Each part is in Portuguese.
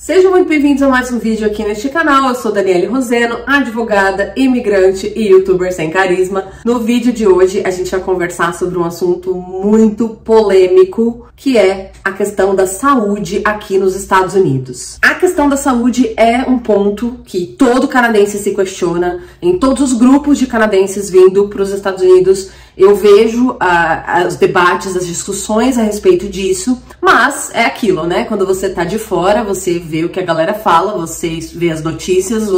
Sejam muito bem-vindos a mais um vídeo aqui neste canal. Eu sou Daniele Roseno, advogada, imigrante e youtuber sem carisma. No vídeo de hoje a gente vai conversar sobre um assunto muito polêmico, que é a questão da saúde aqui nos Estados Unidos. A questão da saúde é um ponto que todo canadense se questiona. Em todos os grupos de canadenses vindo para os Estados Unidos, eu vejo os debates, as discussões a respeito disso, mas é aquilo, né? Quando você tá de fora, você vê o que a galera fala, você vê as notícias,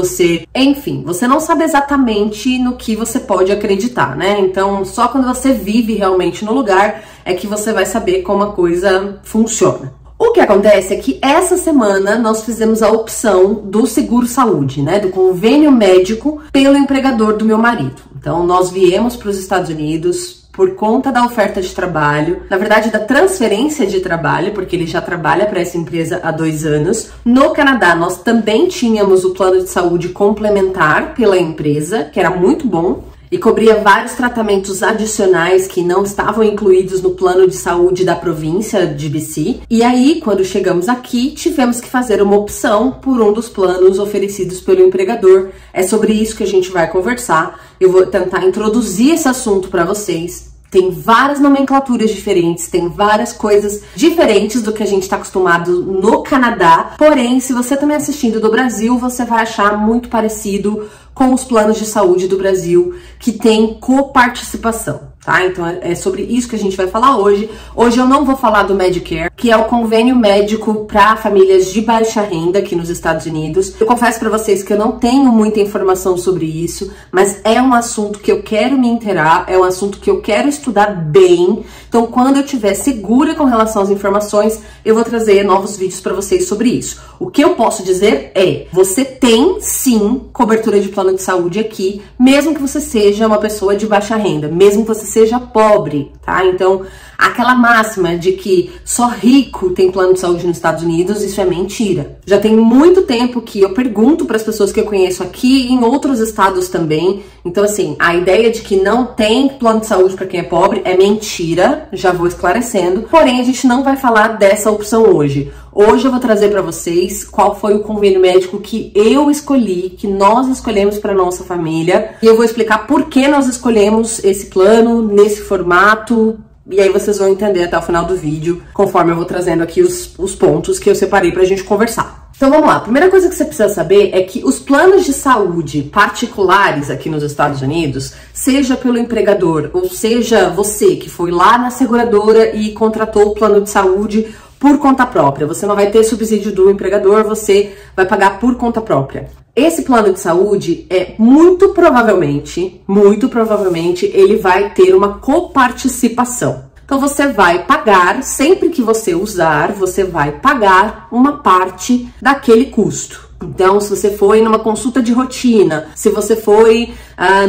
enfim, você não sabe exatamente no que você pode acreditar, né? Então, só quando você vive realmente no lugar é que você vai saber como a coisa funciona. O que acontece é que essa semana nós fizemos a opção do seguro-saúde, né, do convênio médico pelo empregador do meu marido. Então nós viemos para os Estados Unidos por conta da oferta de trabalho, na verdade da transferência de trabalho, porque ele já trabalha para essa empresa há 2 anos. No Canadá nós também tínhamos o plano de saúde complementar pela empresa, que era muito bom, e cobria vários tratamentos adicionais que não estavam incluídos no plano de saúde da província de BC. E aí, quando chegamos aqui, tivemos que fazer uma opção por um dos planos oferecidos pelo empregador. É sobre isso que a gente vai conversar. Eu vou tentar introduzir esse assunto para vocês. Tem várias nomenclaturas diferentes, tem várias coisas diferentes do que a gente está acostumado no Canadá. Porém, se você está me assistindo do Brasil, você vai achar muito parecido com os planos de saúde do Brasil, que tem coparticipação, tá? Então é sobre isso que a gente vai falar hoje. Hoje eu não vou falar do Medicare, que é o convênio médico para famílias de baixa renda aqui nos Estados Unidos. Eu confesso para vocês que eu não tenho muita informação sobre isso, mas é um assunto que eu quero me inteirar, é um assunto que eu quero estudar bem. Então, quando eu estiver segura com relação às informações, eu vou trazer novos vídeos para vocês sobre isso. O que eu posso dizer é, você tem sim cobertura de plano de saúde aqui, mesmo que você seja uma pessoa de baixa renda, mesmo que você seja pobre, tá? Então, aquela máxima de que só rico tem plano de saúde nos Estados Unidos, isso é mentira. Já tem muito tempo que eu pergunto para as pessoas que eu conheço aqui e em outros estados também. Então, assim, a ideia de que não tem plano de saúde para quem é pobre é mentira, já vou esclarecendo. Porém, a gente não vai falar dessa opção hoje. Hoje eu vou trazer para vocês qual foi o convênio médico que eu escolhi, que nós escolhemos para nossa família. E eu vou explicar por que nós escolhemos esse plano, nesse formato. E aí vocês vão entender até o final do vídeo, conforme eu vou trazendo aqui os pontos que eu separei pra gente conversar. Então vamos lá, a primeira coisa que você precisa saber é que os planos de saúde particulares aqui nos Estados Unidos, seja pelo empregador, ou seja você que foi lá na seguradora e contratou o plano de saúde por conta própria, você não vai ter subsídio do empregador, você vai pagar por conta própria. Esse plano de saúde muito provavelmente, ele vai ter uma coparticipação. Então você vai pagar, sempre que você usar, você vai pagar uma parte daquele custo. Então, se você foi numa consulta de rotina, se você foi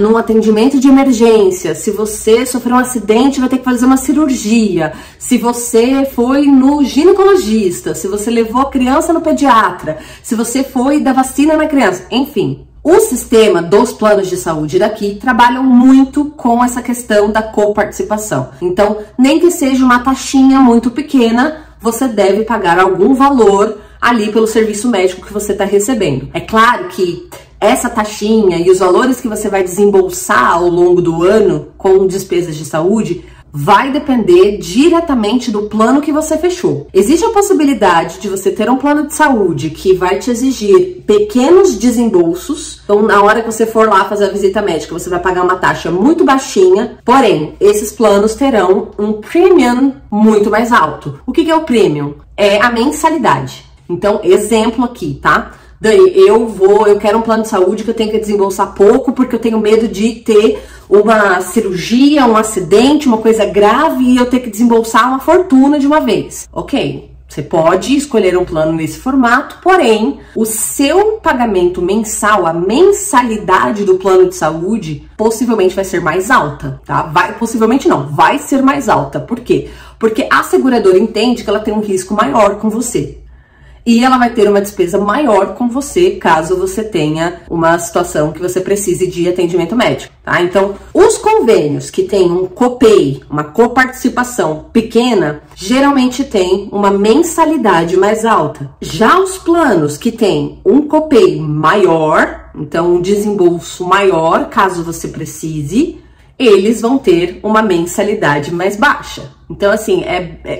num atendimento de emergência, se você sofreu um acidente e vai ter que fazer uma cirurgia, se você foi no ginecologista, se você levou a criança no pediatra, se você foi dar vacina na criança, enfim. O sistema dos planos de saúde daqui trabalham muito com essa questão da coparticipação. Então, nem que seja uma taxinha muito pequena, você deve pagar algum valor ali pelo serviço médico que você está recebendo. É claro que essa taxinha e os valores que você vai desembolsar ao longo do ano com despesas de saúde vai depender diretamente do plano que você fechou. Existe a possibilidade de você ter um plano de saúde que vai te exigir pequenos desembolsos. Então, na hora que você for lá fazer a visita médica, você vai pagar uma taxa muito baixinha. Porém, esses planos terão um premium muito mais alto. O que é o premium? É a mensalidade. Então, exemplo aqui, tá? Dani, eu quero um plano de saúde que eu tenho que desembolsar pouco porque eu tenho medo de ter uma cirurgia, um acidente, uma coisa grave e eu ter que desembolsar uma fortuna de uma vez. Ok, você pode escolher um plano nesse formato, porém, o seu pagamento mensal, a mensalidade do plano de saúde, possivelmente vai ser mais alta, tá? Possivelmente não, vai ser mais alta. Por quê? Porque a seguradora entende que ela tem um risco maior com você. e ela vai ter uma despesa maior com você, caso você tenha uma situação que você precise de atendimento médico, tá? Então, os convênios que têm um copay, uma coparticipação pequena, geralmente tem uma mensalidade mais alta. Já os planos que têm um copay maior, então um desembolso maior, caso você precise, eles vão ter uma mensalidade mais baixa. Então, assim,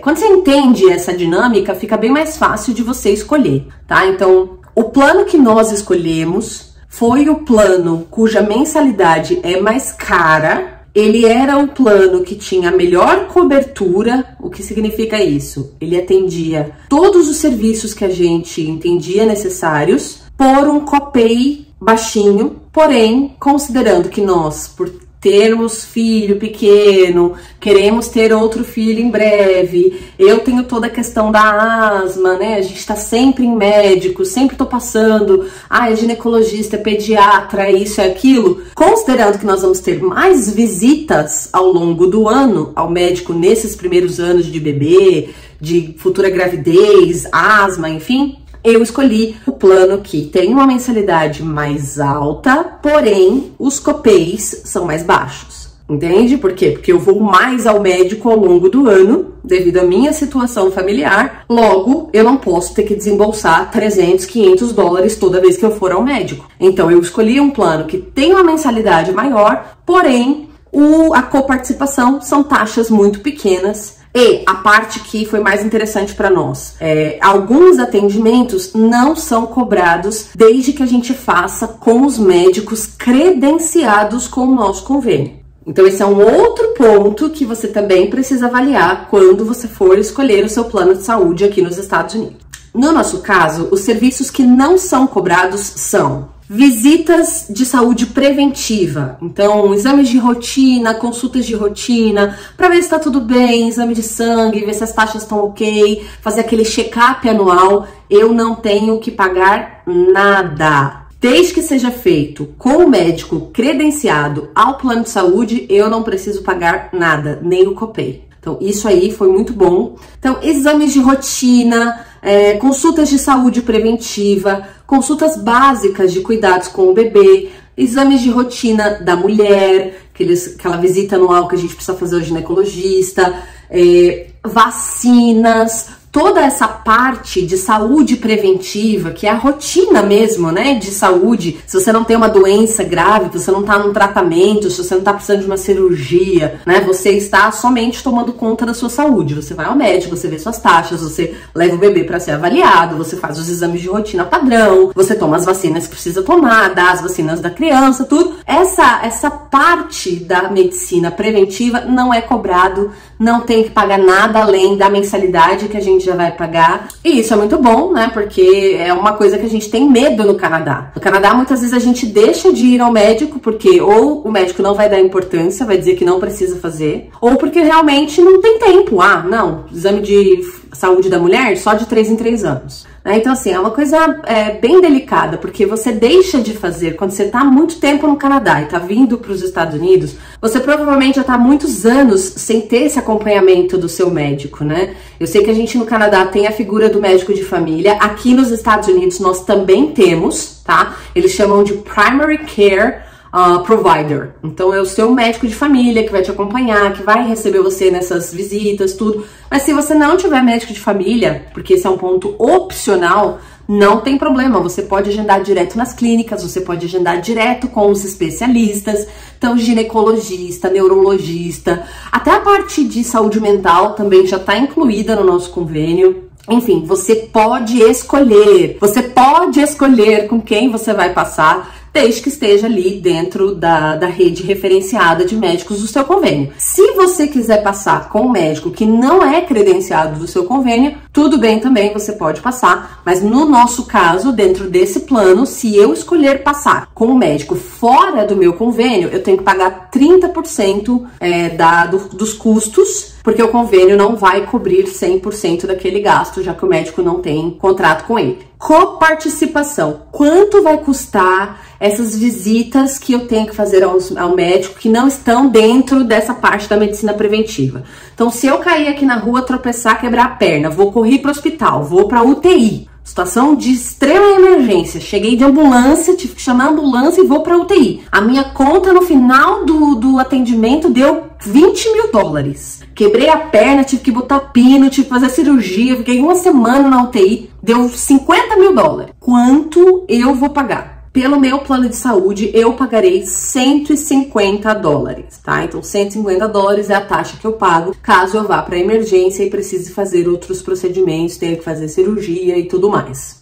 quando você entende essa dinâmica, fica bem mais fácil de você escolher, tá? Então, o plano que nós escolhemos foi o plano cuja mensalidade é mais cara. Ele era o plano que tinha a melhor cobertura. O que significa isso? Ele atendia todos os serviços que a gente entendia necessários por um copay baixinho, porém, considerando que nós, por termos filho pequeno, queremos ter outro filho em breve, eu tenho toda a questão da asma, né? A gente tá sempre em médico, sempre tô passando, é ginecologista, é pediatra, é isso, é aquilo. Considerando que nós vamos ter mais visitas ao longo do ano ao médico nesses primeiros anos de bebê, de futura gravidez, asma, enfim, eu escolhi o plano que tem uma mensalidade mais alta, porém os copays são mais baixos. Entende? Por quê? Porque eu vou mais ao médico ao longo do ano, devido à minha situação familiar. Logo, eu não posso ter que desembolsar 300, 500 dólares toda vez que eu for ao médico. Então, eu escolhi um plano que tem uma mensalidade maior, porém, a coparticipação são taxas muito pequenas. E a parte que foi mais interessante para nós, alguns atendimentos não são cobrados desde que a gente faça com os médicos credenciados com o nosso convênio. Então esse é um outro ponto que você também precisa avaliar quando você for escolher o seu plano de saúde aqui nos Estados Unidos. No nosso caso, os serviços que não são cobrados são visitas de saúde preventiva, então exames de rotina, consultas de rotina, para ver se tá tudo bem, exame de sangue, ver se as taxas estão ok, fazer aquele check-up anual. Eu não tenho que pagar nada. Desde que seja feito com o médico credenciado ao plano de saúde, eu não preciso pagar nada, nem o copay. Então, isso aí foi muito bom. Então, exames de rotina, consultas de saúde preventiva, consultas básicas de cuidados com o bebê, exames de rotina da mulher, aquela visita anual que a gente precisa fazer ao ginecologista, vacinas, toda essa parte de saúde preventiva, que é a rotina mesmo, né, de saúde. Se você não tem uma doença grave, se você não tá num tratamento, se você não tá precisando de uma cirurgia, né, você está somente tomando conta da sua saúde. Você vai ao médico, você vê suas taxas, você leva o bebê para ser avaliado, você faz os exames de rotina padrão, você toma as vacinas que precisa tomar, dá as vacinas da criança, tudo. Essa parte da medicina preventiva não é cobrado, não tem que pagar nada além da mensalidade que a gente já vai pagar. E isso é muito bom, né? Porque é uma coisa que a gente tem medo no Canadá. No Canadá, muitas vezes a gente deixa de ir ao médico porque ou o médico não vai dar importância, vai dizer que não precisa fazer, ou porque realmente não tem tempo. Não, exame de saúde da mulher só de 3 em 3 anos. Então, assim, é uma coisa bem delicada, porque você deixa de fazer, quando você tá há muito tempo no Canadá e tá vindo para os Estados Unidos, você provavelmente já tá há muitos anos sem ter esse acompanhamento do seu médico, né? Eu sei que a gente no Canadá tem a figura do médico de família, aqui nos Estados Unidos nós também temos, tá? Eles chamam de Primary Care Provider. Então é o seu médico de família que vai te acompanhar, que vai receber você nessas visitas, tudo. Mas se você não tiver médico de família, porque esse é um ponto opcional, não tem problema, você pode agendar direto nas clínicas, você pode agendar direto com os especialistas, então ginecologista, neurologista, até a parte de saúde mental também já está incluída no nosso convênio. Enfim, você pode escolher com quem você vai passar, desde que esteja ali dentro da rede referenciada de médicos do seu convênio. Se você quiser passar com um médico que não é credenciado do seu convênio, tudo bem também, você pode passar, mas no nosso caso, dentro desse plano, se eu escolher passar com um médico fora do meu convênio, eu tenho que pagar 30% dos custos, porque o convênio não vai cobrir 100% daquele gasto, já que o médico não tem contrato com ele. Coparticipação. Quanto vai custar essas visitas que eu tenho que fazer ao médico que não estão dentro dessa parte da medicina preventiva? Então, se eu cair aqui na rua, tropeçar, quebrar a perna, vou correr para o hospital, vou para UTI, Situação de extrema emergência. Cheguei de ambulância, tive que chamar a ambulância e vou pra UTI. A minha conta no final do atendimento deu $20 mil. Quebrei a perna, tive que botar pino, tive que fazer cirurgia, fiquei uma semana na UTI, deu $50 mil. Quanto eu vou pagar? Pelo meu plano de saúde, eu pagarei $150, tá? Então, $150 é a taxa que eu pago caso eu vá para emergência e precise fazer outros procedimentos, tenha que fazer cirurgia e tudo mais.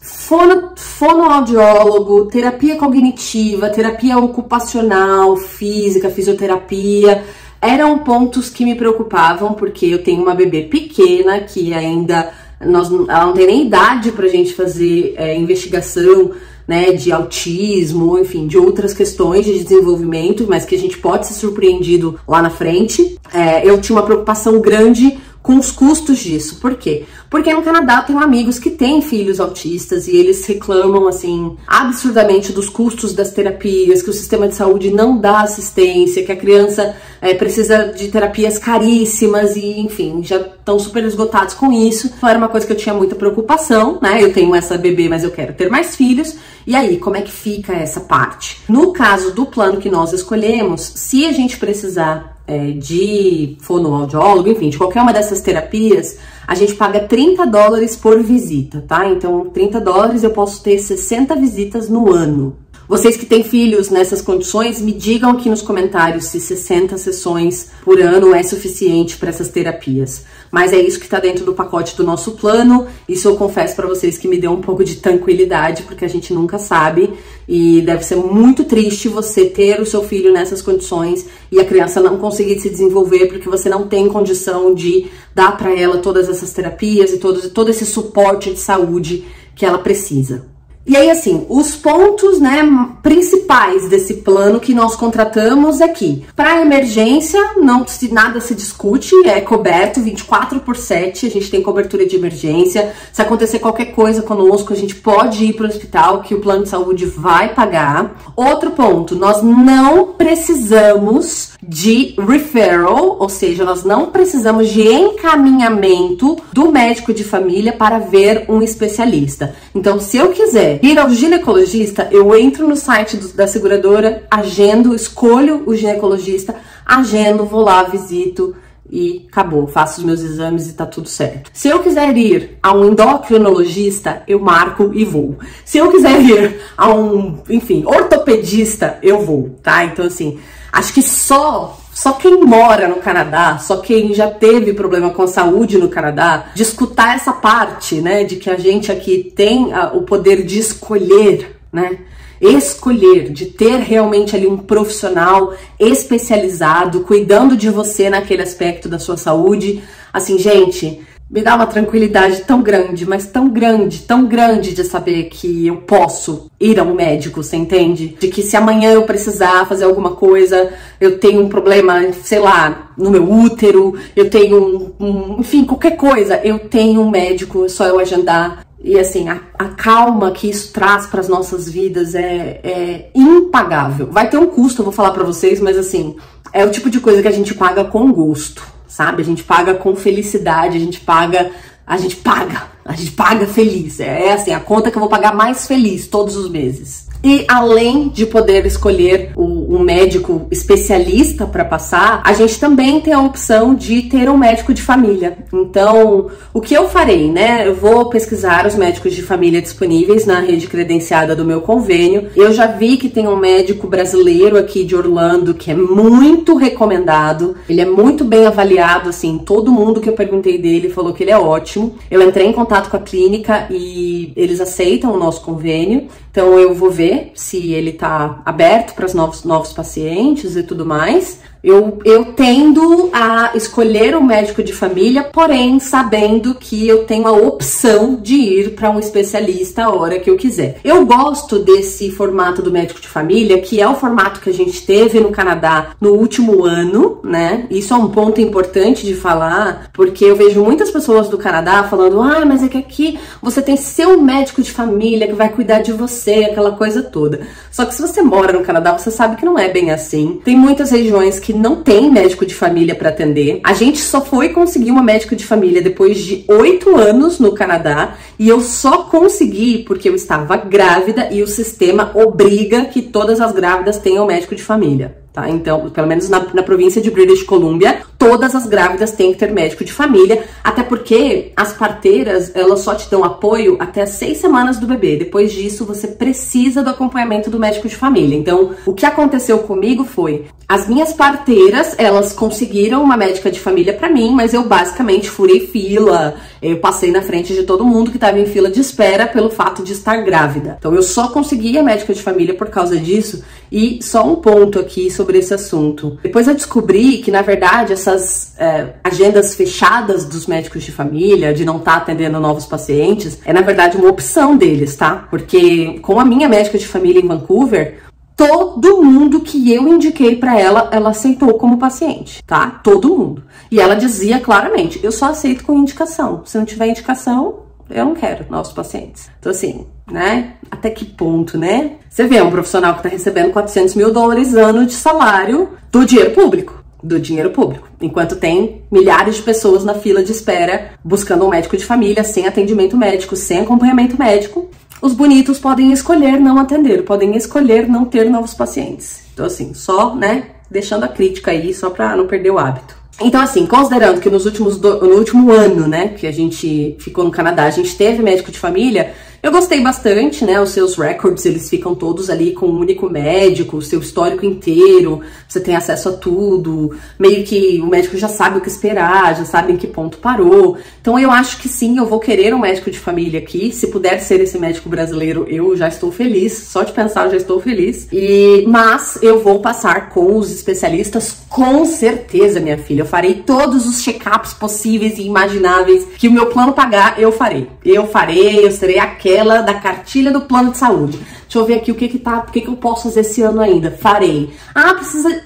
Fonoaudiólogo, terapia cognitiva, terapia ocupacional, física, fisioterapia, eram pontos que me preocupavam, porque eu tenho uma bebê pequena que ainda ela não tem nem idade pra gente fazer investigação, né, de autismo, enfim, de outras questões de desenvolvimento, mas que a gente pode ser surpreendido lá na frente. Eu tinha uma preocupação grande com os custos disso. Por quê? Porque no Canadá eu tenho amigos que têm filhos autistas e eles reclamam, assim, absurdamente dos custos das terapias, que o sistema de saúde não dá assistência, que a criança precisa de terapias caríssimas e, enfim, já estão super esgotados com isso. Então era uma coisa que eu tinha muita preocupação, né? Eu tenho essa bebê, mas eu quero ter mais filhos. E aí, como é que fica essa parte? No caso do plano que nós escolhemos, se a gente precisar de fonoaudiólogo, enfim, de qualquer uma dessas terapias, a gente paga $30 por visita, tá? Então, $30 eu posso ter 60 visitas no ano. Vocês que têm filhos nessas condições, me digam aqui nos comentários se 60 sessões por ano é suficiente para essas terapias. Mas é isso que está dentro do pacote do nosso plano. Isso eu confesso para vocês que me deu um pouco de tranquilidade, porque a gente nunca sabe. E deve ser muito triste você ter o seu filho nessas condições e a criança não conseguir se desenvolver porque você não tem condição de dar para ela todas essas terapias e todo esse suporte de saúde que ela precisa. E aí, assim, os pontos, né, principais desse plano que nós contratamos é que, para emergência, nada se discute, é coberto 24/7, a gente tem cobertura de emergência. Se acontecer qualquer coisa conosco, a gente pode ir para o hospital, que o plano de saúde vai pagar. Outro ponto, nós não precisamos de referral, ou seja, nós não precisamos de encaminhamento do médico de família para ver um especialista. Então, se eu quiser ir ao ginecologista, eu entro no site da seguradora, agendo, escolho o ginecologista, agendo, vou lá, visito e acabou, faço os meus exames e tá tudo certo. Se eu quiser ir a um endocrinologista, eu marco e vou. Se eu quiser ir a um, enfim, ortopedista, eu vou, tá? Então, assim, acho que só quem mora no Canadá, só quem já teve problema com a saúde no Canadá, de escutar essa parte, né, de que a gente aqui tem o poder de escolher, né, escolher, de ter realmente ali um profissional especializado, cuidando de você naquele aspecto da sua saúde, assim, gente, me dá uma tranquilidade tão grande, mas tão grande de saber que eu posso ir a um médico, você entende? De que se amanhã eu precisar fazer alguma coisa, eu tenho um problema, sei lá, no meu útero, eu tenho enfim, qualquer coisa, eu tenho um médico, é só eu agendar. E assim, a calma que isso traz para as nossas vidas é impagável. Vai ter um custo, eu vou falar para vocês, mas assim, é o tipo de coisa que a gente paga com gosto, sabe? A gente paga com felicidade, a gente paga feliz. É assim, a conta que eu vou pagar mais feliz todos os meses. E além de poder escolher um médico especialista para passar, a gente também tem a opção de ter um médico de família. Então, o que eu farei, né? Eu vou pesquisar os médicos de família disponíveis na rede credenciada do meu convênio. Eu já vi que tem um médico brasileiro aqui de Orlando que é muito recomendado. Ele é muito bem avaliado, assim, todo mundo que eu perguntei dele falou que ele é ótimo. Eu entrei em contato com a clínica e eles aceitam o nosso convênio. Então eu vou ver se ele tá aberto para os novos pacientes e tudo mais. Eu tendo a escolher um médico de família, porém sabendo que eu tenho a opção de ir para um especialista a hora que eu quiser. Eu gosto desse formato do médico de família, que é o formato que a gente teve no Canadá no último ano, né? Isso é um ponto importante de falar, porque eu vejo muitas pessoas do Canadá falando: ah, mas é que aqui você tem seu médico de família que vai cuidar de você, aquela coisa toda. Só que se você mora no Canadá, você sabe que não é bem assim. Tem muitas regiões que não tem médico de família para atender. A gente só foi conseguir uma médica de família depois de 8 anos no Canadá, e eu só consegui porque eu estava grávida e o sistema obriga que todas as grávidas tenham médico de família. Tá? Então, pelo menos na província de British Columbia, todas as grávidas têm que ter médico de família, até porque as parteiras, elas só te dão apoio até as 6 semanas do bebê. Depois disso, você precisa do acompanhamento do médico de família. Então, o que aconteceu comigo foi, as minhas parteiras, elas conseguiram uma médica de família pra mim, mas eu basicamente furei fila, eu passei na frente de todo mundo que estava em fila de espera pelo fato de estar grávida. Então, eu só consegui a médica de família por causa disso. E só um ponto aqui sobre esse assunto. Depois eu descobri que, na verdade, essas agendas fechadas dos médicos de família, de não estar atendendo novos pacientes, é, na verdade, uma opção deles, tá? Porque com a minha médica de família em Vancouver, todo mundo que eu indiquei pra ela, ela aceitou como paciente, tá? Todo mundo. E ela dizia claramente, eu só aceito com indicação. Se não tiver indicação, eu não quero novos pacientes. Então, assim, né? Até que ponto, né? Você vê um profissional que tá recebendo $400 mil ano de salário do dinheiro público. Do dinheiro público. Enquanto tem milhares de pessoas na fila de espera buscando um médico de família, sem atendimento médico, sem acompanhamento médico. Os bonitos podem escolher não atender, podem escolher não ter novos pacientes. Então, assim, só, né? Deixando a crítica aí, só pra não perder o hábito. Então, assim, considerando que no último ano, né, que a gente ficou no Canadá, a gente teve médico de família, eu gostei bastante, né, os seus records, eles ficam todos ali com um único médico, o seu histórico inteiro, você tem acesso a tudo, meio que o médico já sabe o que esperar, já sabe em que ponto parou. Então, eu acho que sim, eu vou querer um médico de família aqui, se puder ser esse médico brasileiro, eu já estou feliz, só de pensar eu já estou feliz. Mas eu vou passar com os especialistas, com certeza, minha filha. Eu farei todos os check-ups possíveis e imagináveis que o meu plano pagar, eu farei. Eu serei aquela da cartilha do plano de saúde. Deixa eu ver aqui o que eu posso fazer esse ano ainda. Farei. Ah,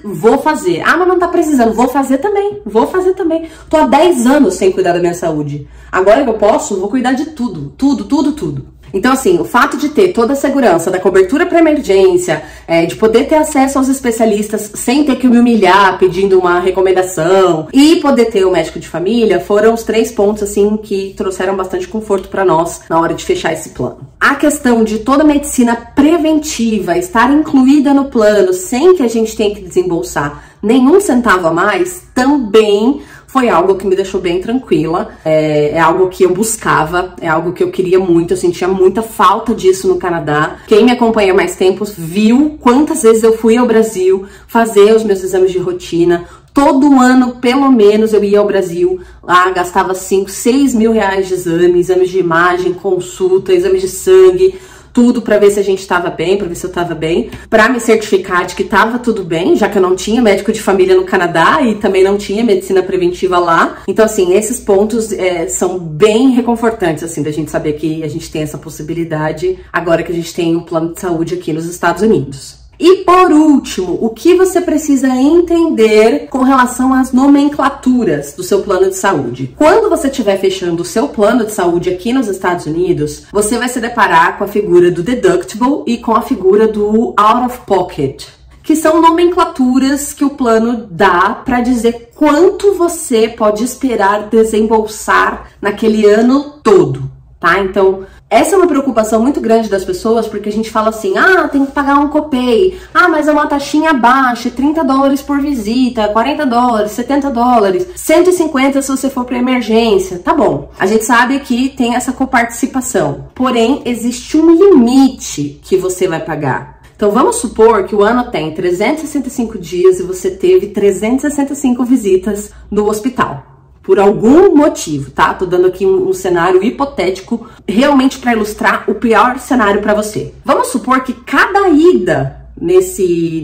vou fazer. Ah, mas não tá precisando. Vou fazer também. Tô há 10 anos sem cuidar da minha saúde. Agora que eu posso, vou cuidar de tudo. Tudo. Então, assim, o fato de ter toda a segurança da cobertura para emergência, de poder ter acesso aos especialistas sem ter que me humilhar pedindo uma recomendação e poder ter o médico de família, foram os 3 pontos, assim, que trouxeram bastante conforto para nós na hora de fechar esse plano. A questão de toda a medicina preventiva estar incluída no plano sem que a gente tenha que desembolsar nenhum centavo a mais, também foi algo que me deixou bem tranquila, é algo que eu buscava, é algo que eu queria muito, eu sentia muita falta disso no Canadá. Quem me acompanha há mais tempo viu quantas vezes eu fui ao Brasil fazer os meus exames de rotina. Todo ano, pelo menos, eu ia ao Brasil, lá gastava 5, 6 mil reais de exames de imagem, consulta, exames de sangue, tudo pra ver se a gente tava bem, pra ver se eu tava bem, pra me certificar de que tava tudo bem, já que eu não tinha médico de família no Canadá e também não tinha medicina preventiva lá. Então, assim, esses pontos são bem reconfortantes, assim, da gente saber que a gente tem essa possibilidade agora que a gente tem um plano de saúde aqui nos Estados Unidos. E por último, o que você precisa entender com relação às nomenclaturas do seu plano de saúde? Quando você estiver fechando o seu plano de saúde aqui nos Estados Unidos, você vai se deparar com a figura do deductible e com a figura do out of pocket, que são nomenclaturas que o plano dá para dizer quanto você pode esperar desembolsar naquele ano todo, tá? Então, essa é uma preocupação muito grande das pessoas, porque a gente fala assim, tem que pagar um copay, mas é uma taxinha baixa, $30 por visita, $40, $70, 150 se você for para emergência. Tá bom, a gente sabe que tem essa coparticipação, porém existe um limite que você vai pagar. Então vamos supor que o ano tem 365 dias e você teve 365 visitas no hospital. Por algum motivo, tá? Tô dando aqui um cenário hipotético, realmente para ilustrar o pior cenário para você. Vamos supor que cada ida nesse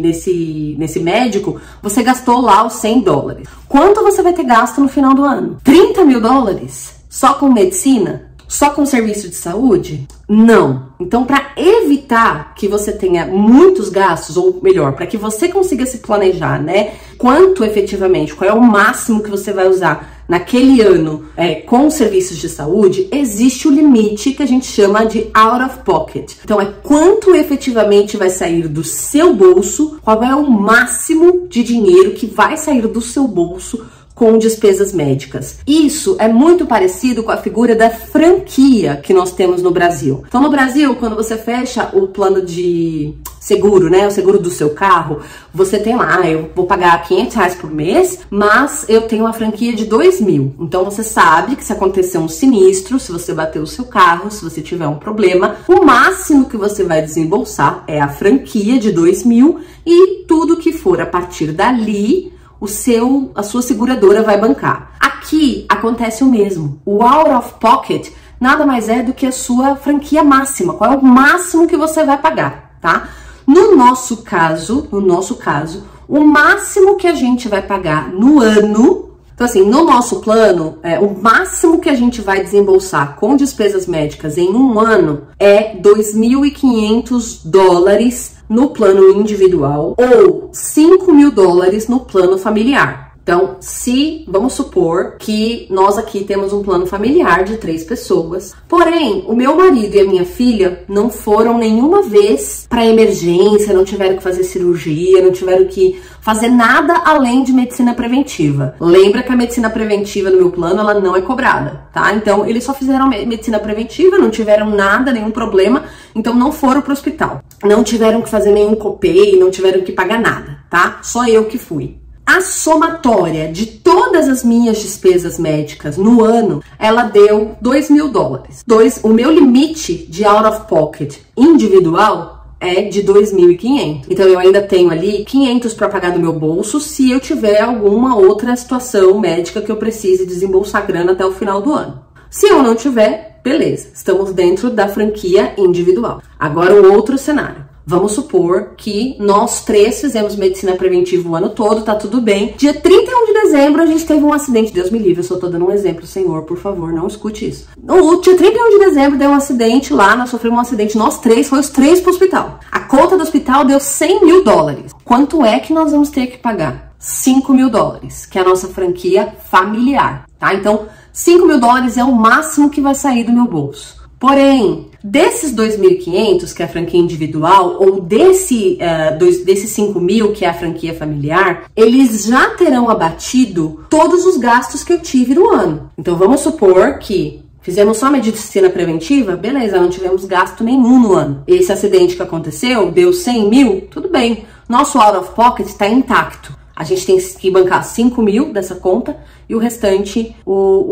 médico, você gastou lá os $100. Quanto você vai ter gasto no final do ano? $30 mil? Só com medicina? só com serviço de saúde? Não. Então, para evitar que você tenha muitos gastos, ou melhor, para que você consiga se planejar, né? Quanto efetivamente, qual é o máximo que você vai usar naquele ano com serviços de saúde, existe o limite que a gente chama de out of pocket. Então, é quanto efetivamente vai sair do seu bolso, qual é o máximo de dinheiro que vai sair do seu bolso com despesas médicas. Isso é muito parecido com a figura da franquia que nós temos no Brasil. Então, no Brasil, quando você fecha o plano de seguro, né, o seguro do seu carro, você tem lá, eu vou pagar R$500 por mês, mas eu tenho uma franquia de 2.000. Então, você sabe que se acontecer um sinistro, se você bater o seu carro, se você tiver um problema, o máximo que você vai desembolsar é a franquia de 2.000 e tudo que for a partir dali, a sua seguradora vai bancar. Aqui acontece o mesmo. O out of pocket nada mais é do que a sua franquia máxima. Qual é o máximo que você vai pagar, tá? No nosso caso, o máximo que a gente vai pagar no ano, então assim, no nosso plano, o máximo que a gente vai desembolsar com despesas médicas em um ano é $2.500 no plano individual ou $5.000 no plano familiar. Então, vamos supor que nós aqui temos um plano familiar de 3 pessoas, porém, o meu marido e a minha filha não foram nenhuma vez para emergência, não tiveram que fazer cirurgia, não tiveram que fazer nada além de medicina preventiva. Lembra que a medicina preventiva no meu plano, ela não é cobrada, tá? Então, eles só fizeram medicina preventiva, não tiveram nada, nenhum problema, então não foram pro hospital. Não tiveram que fazer nenhum copay, não tiveram que pagar nada, tá? Só eu que fui. A somatória de todas as minhas despesas médicas no ano, ela deu $2.000. O meu limite de out of pocket individual é de 2.500. Então eu ainda tenho ali 500 para pagar do meu bolso se eu tiver alguma outra situação médica que eu precise desembolsar grana até o final do ano. Se eu não tiver, beleza, estamos dentro da franquia individual. Agora o outro cenário. Vamos supor que nós 3 fizemos medicina preventiva o ano todo, tá tudo bem. Dia 31 de dezembro a gente teve um acidente, Deus me livre, eu só tô dando um exemplo, Senhor, por favor, não escute isso. No dia 31 de dezembro deu um acidente lá, nós sofremos um acidente, nós 3, foi os 3 pro hospital. A conta do hospital deu $100.000. Quanto é que nós vamos ter que pagar? $5.000, que é a nossa franquia familiar, tá? Então, $5.000 é o máximo que vai sair do meu bolso. Porém, desses 2.500, que é a franquia individual, ou desses 5.000, que é a franquia familiar, eles já terão abatido todos os gastos que eu tive no ano. Então, vamos supor que fizemos só medicina preventiva, beleza, não tivemos gasto nenhum no ano. Esse acidente que aconteceu deu 100.000, tudo bem. Nosso out of pocket está intacto. A gente tem que bancar 5.000 dessa conta e o restante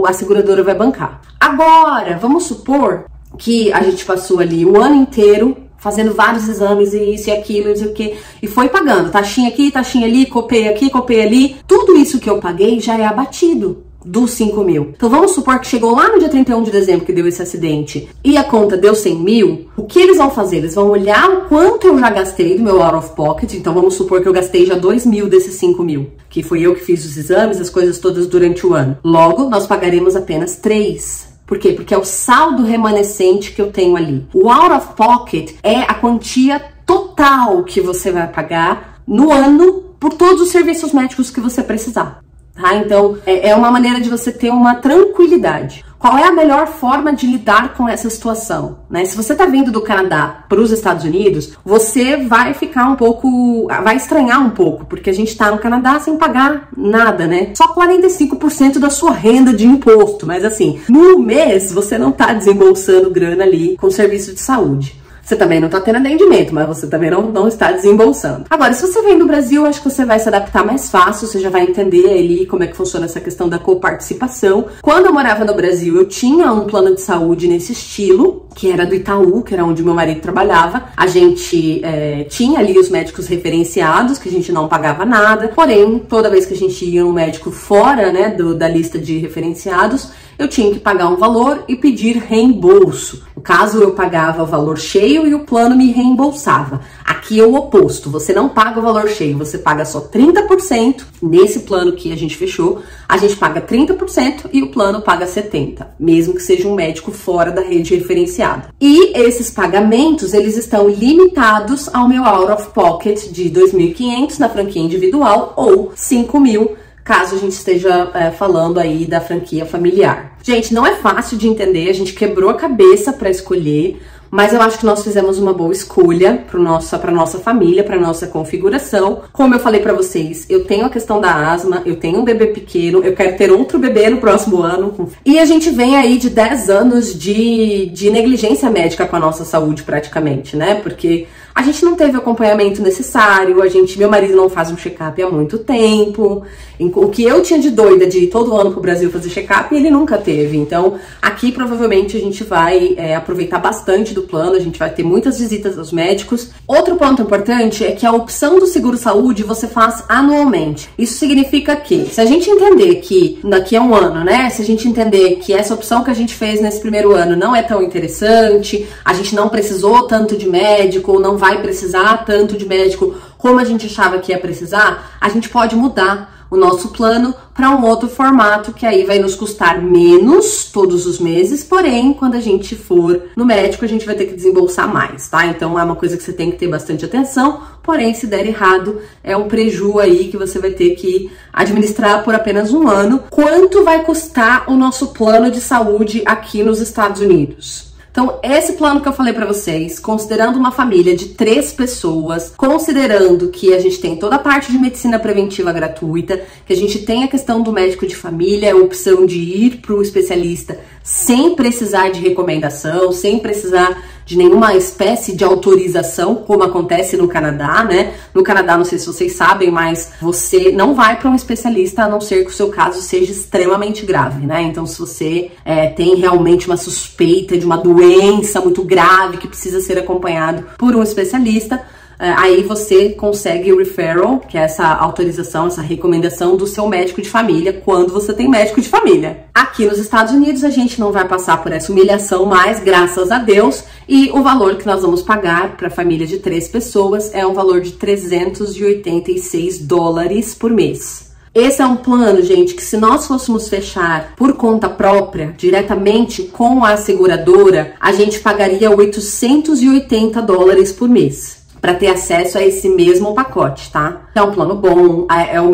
a seguradora vai bancar. Agora, vamos supor que a gente passou ali o ano inteiro fazendo vários exames e isso e aquilo, não sei o que, e foi pagando, taxinha aqui, taxinha ali, copei aqui, copei ali. Tudo isso que eu paguei já é abatido dos 5.000. Então vamos supor que chegou lá no dia 31 de dezembro que deu esse acidente e a conta deu 100.000. O que eles vão fazer? Eles vão olhar o quanto eu já gastei do meu out of pocket. Então vamos supor que eu gastei já 2.000 desses 5.000, que foi eu que fiz os exames, as coisas todas durante o ano. Logo, nós pagaremos apenas 3. Por quê? Porque é o saldo remanescente que eu tenho ali. O out of pocket é a quantia total que você vai pagar no ano por todos os serviços médicos que você precisar. Tá? Então, é uma maneira de você ter uma tranquilidade. Qual é a melhor forma de lidar com essa situação? Né? Se você tá vindo do Canadá para os Estados Unidos, você vai ficar um pouco, vai estranhar um pouco, porque a gente tá no Canadá sem pagar nada, né? Só 45% da sua renda de imposto, mas assim, no mês você não tá desembolsando grana ali com serviço de saúde. Você também não tá tendo atendimento, mas você também não está desembolsando. Agora, se você vem do Brasil, acho que você vai se adaptar mais fácil, você já vai entender ali como é que funciona essa questão da coparticipação. Quando eu morava no Brasil, eu tinha um plano de saúde nesse estilo, que era do Itaú, que era onde meu marido trabalhava. A gente tinha ali os médicos referenciados, que a gente não pagava nada. Porém, toda vez que a gente ia um médico fora, né, da lista de referenciados, eu tinha que pagar um valor e pedir reembolso. caso eu pagava o valor cheio e o plano me reembolsava. Aqui é o oposto, você não paga o valor cheio, você paga só 30%. Nesse plano que a gente fechou, a gente paga 30% e o plano paga 70%, mesmo que seja um médico fora da rede referenciada. E esses pagamentos, eles estão limitados ao meu out of pocket de 2.500 na franquia individual ou 5.000 caso a gente esteja falando aí da franquia familiar. Gente, não é fácil de entender, a gente quebrou a cabeça para escolher, mas eu acho que nós fizemos uma boa escolha para nossa família, para nossa configuração. Como eu falei para vocês, eu tenho a questão da asma, eu tenho um bebê pequeno, eu quero ter outro bebê no próximo ano. E a gente vem aí de 10 anos de negligência médica com a nossa saúde praticamente, né? Porque a gente não teve o acompanhamento necessário, meu marido não faz um check-up há muito tempo. O que eu tinha de doida de ir todo ano pro Brasil fazer check-up, ele nunca teve. Então, aqui provavelmente a gente vai aproveitar bastante do plano, a gente vai ter muitas visitas aos médicos. Outro ponto importante é que a opção do seguro-saúde você faz anualmente. Isso significa que, se a gente entender que daqui a um ano, né, se a gente entender que essa opção que a gente fez nesse primeiro ano não é tão interessante, a gente não precisou tanto de médico, não vai precisar tanto de médico como a gente achava que ia precisar, a gente pode mudar o nosso plano para um outro formato que aí vai nos custar menos todos os meses, porém, quando a gente for no médico, a gente vai ter que desembolsar mais, tá? Então, é uma coisa que você tem que ter bastante atenção, porém, se der errado, é um preju aí que você vai ter que administrar por apenas um ano. Quanto vai custar o nosso plano de saúde aqui nos Estados Unidos? Então, esse plano que eu falei pra vocês, considerando uma família de 3 pessoas, considerando que a gente tem toda a parte de medicina preventiva gratuita, que a gente tem a questão do médico de família, a opção de ir pro especialista sem precisar de recomendação, sem precisar de nenhuma espécie de autorização, como acontece no Canadá, né? No Canadá, não sei se vocês sabem, mas você não vai para um especialista a não ser que o seu caso seja extremamente grave, né? Então, se você tem realmente uma suspeita de uma doença muito grave que precisa ser acompanhado por um especialista, aí você consegue o referral, que é essa autorização, essa recomendação do seu médico de família, quando você tem médico de família. Aqui nos Estados Unidos a gente não vai passar por essa humilhação mais, graças a Deus, e o valor que nós vamos pagar para a família de 3 pessoas é um valor de $386 por mês. Esse é um plano, gente, que se nós fôssemos fechar por conta própria, diretamente com a seguradora, a gente pagaria $880 por mês para ter acesso a esse mesmo pacote, tá? É um plano bom, é um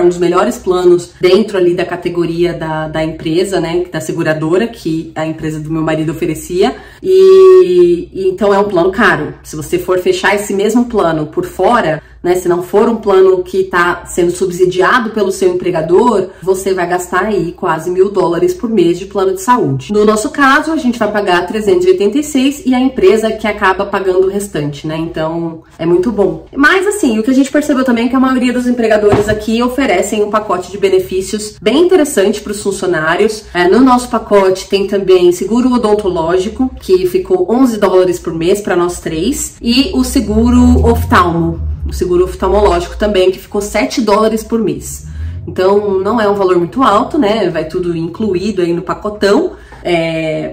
dos melhores planos dentro ali da categoria da empresa, né, da seguradora que a empresa do meu marido oferecia, e então é um plano caro. Se você for fechar esse mesmo plano por fora, né, se não for um plano que está sendo subsidiado pelo seu empregador, você vai gastar aí quase $1.000 por mês de plano de saúde. No nosso caso, a gente vai pagar 386 e a empresa que acaba pagando o restante, né? Então, é muito bom. Mas, assim, o que a gente percebeu também é que a maioria dos empregadores aqui oferecem um pacote de benefícios bem interessante para os funcionários. No nosso pacote tem também seguro odontológico, que ficou $11 por mês para nós 3, e o seguro oftalmo. O seguro oftalmológico também, que ficou $7 por mês. Então, não é um valor muito alto, né? Vai tudo incluído aí no pacotão.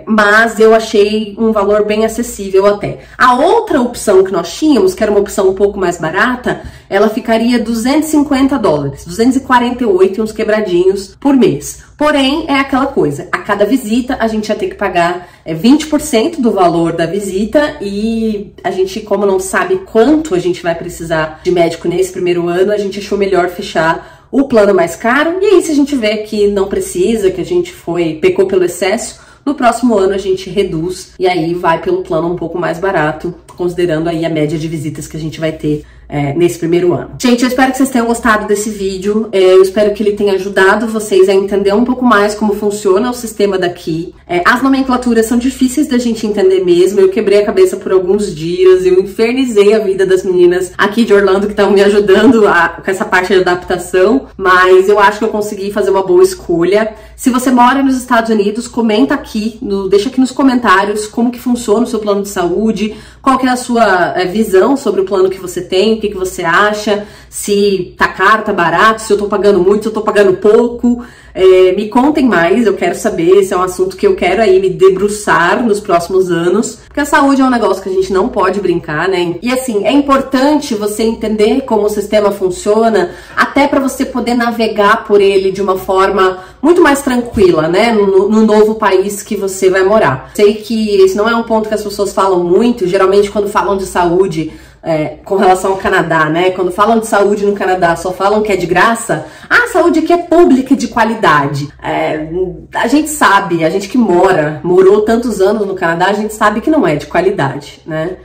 Mas eu achei um valor bem acessível até. A outra opção que nós tínhamos, que era uma opção um pouco mais barata, ela ficaria $250, 248 e uns quebradinhos por mês. Porém, é aquela coisa, a cada visita a gente ia ter que pagar 20% do valor da visita, e a gente, como não sabe quanto a gente vai precisar de médico nesse primeiro ano, a gente achou melhor fechar o plano mais caro. E aí, se a gente vê que não precisa, que a gente pecou pelo excesso, no próximo ano a gente reduz e aí vai pelo plano um pouco mais barato, considerando aí a média de visitas que a gente vai ter nesse primeiro ano. Gente, eu espero que vocês tenham gostado desse vídeo, eu espero que ele tenha ajudado vocês a entender um pouco mais como funciona o sistema daqui. As nomenclaturas são difíceis da gente entender mesmo, eu quebrei a cabeça por alguns dias, eu infernizei a vida das meninas aqui de Orlando que estão me ajudando com essa parte de adaptação, mas eu acho que eu consegui fazer uma boa escolha. Se você mora nos Estados Unidos, comenta aqui, deixa aqui nos comentários como que funciona o seu plano de saúde, qual que é a sua visão sobre o plano que você tem. o que você acha, se tá caro, tá barato, se eu tô pagando muito, se eu tô pagando pouco. Me contem mais, eu quero saber, esse é um assunto que eu quero aí me debruçar nos próximos anos, porque a saúde é um negócio que a gente não pode brincar, né? E assim, é importante você entender como o sistema funciona, até para você poder navegar por ele de uma forma muito mais tranquila, né? No novo país que você vai morar. Sei que esse não é um ponto que as pessoas falam muito, geralmente quando falam de saúde, com relação ao Canadá, né? Quando falam de saúde no Canadá, só falam que é de graça. Ah, a saúde aqui é pública, de qualidade. A gente sabe, a gente que morou tantos anos no Canadá, a gente sabe que não é de qualidade, né?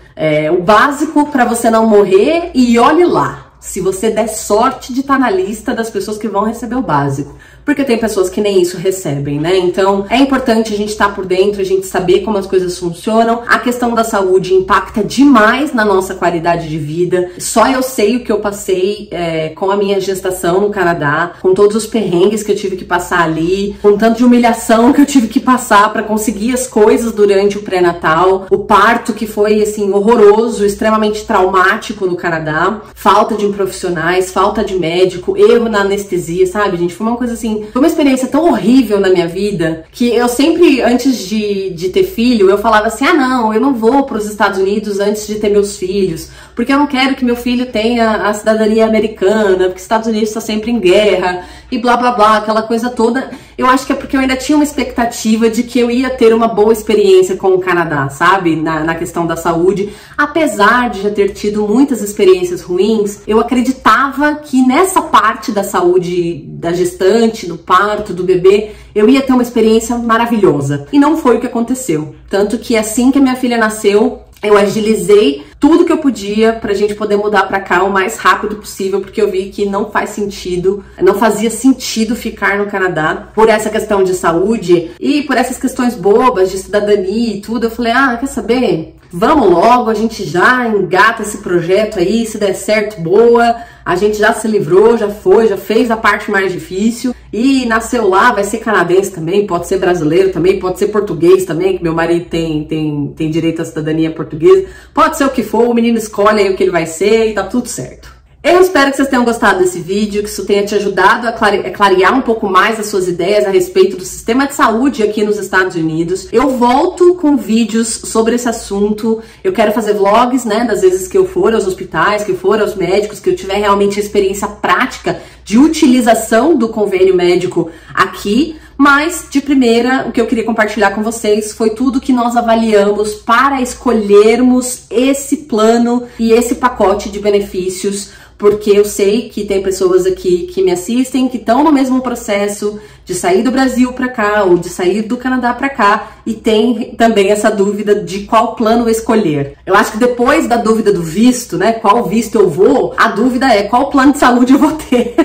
O básico para você não morrer, e olhe lá, se você der sorte de estar na lista das pessoas que vão receber o básico. Porque tem pessoas que nem isso recebem, né? Então, é importante a gente estar por dentro, a gente saber como as coisas funcionam. A questão da saúde impacta demais na nossa qualidade de vida. Só eu sei o que eu passei com a minha gestação no Canadá, com todos os perrengues que eu tive que passar ali, com tanto de humilhação que eu tive que passar para conseguir as coisas durante o pré-natal, o parto que foi, assim, horroroso, extremamente traumático no Canadá, falta de profissionais, falta de médico, erro na anestesia, sabe, gente? Foi uma coisa assim, foi uma experiência tão horrível na minha vida, que eu sempre, antes de ter filho, eu falava assim, não, eu não vou para os Estados Unidos antes de ter meus filhos, porque eu não quero que meu filho tenha a cidadania americana, porque os Estados Unidos está sempre em guerra, e blá blá blá, aquela coisa toda. Eu acho que é porque eu ainda tinha uma expectativa de que eu ia ter uma boa experiência com o Canadá, sabe? Na questão da saúde. Apesar de já ter tido muitas experiências ruins, eu acreditava que nessa parte da saúde da gestante, do parto, do bebê, eu ia ter uma experiência maravilhosa. E não foi o que aconteceu. Tanto que assim que a minha filha nasceu, eu agilizei tudo que eu podia pra gente poder mudar pra cá o mais rápido possível, porque eu vi que não fazia sentido ficar no Canadá por essa questão de saúde e por essas questões bobas de cidadania e tudo. Eu falei, quer saber? Vamos logo, a gente já engata esse projeto aí, se der certo, boa. A gente já se livrou, já fez a parte mais difícil e nasceu lá, vai ser canadense também, pode ser brasileiro também, pode ser português também, que meu marido tem direito à cidadania portuguesa. Pode ser o que for, o menino escolhe aí o que ele vai ser e tá tudo certo. Eu espero que vocês tenham gostado desse vídeo, que isso tenha te ajudado a clarear um pouco mais as suas ideias a respeito do sistema de saúde aqui nos Estados Unidos. Eu volto com vídeos sobre esse assunto. Eu quero fazer vlogs, né, das vezes que eu for aos hospitais, que eu for aos médicos, que eu tiver realmente a experiência prática de utilização do convênio médico aqui. Mas, de primeira, o que eu queria compartilhar com vocês foi tudo que nós avaliamos para escolhermos esse plano e esse pacote de benefícios, porque eu sei que tem pessoas aqui que me assistem que estão no mesmo processo de sair do Brasil para cá ou de sair do Canadá para cá e tem também essa dúvida de qual plano escolher. Eu acho que depois da dúvida do visto, né, qual visto eu vou, a dúvida é qual plano de saúde eu vou ter.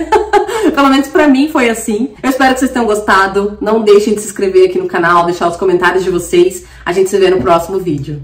Pelo menos pra mim foi assim. Eu espero que vocês tenham gostado. Não deixem de se inscrever aqui no canal, deixar os comentários de vocês. A gente se vê no próximo vídeo.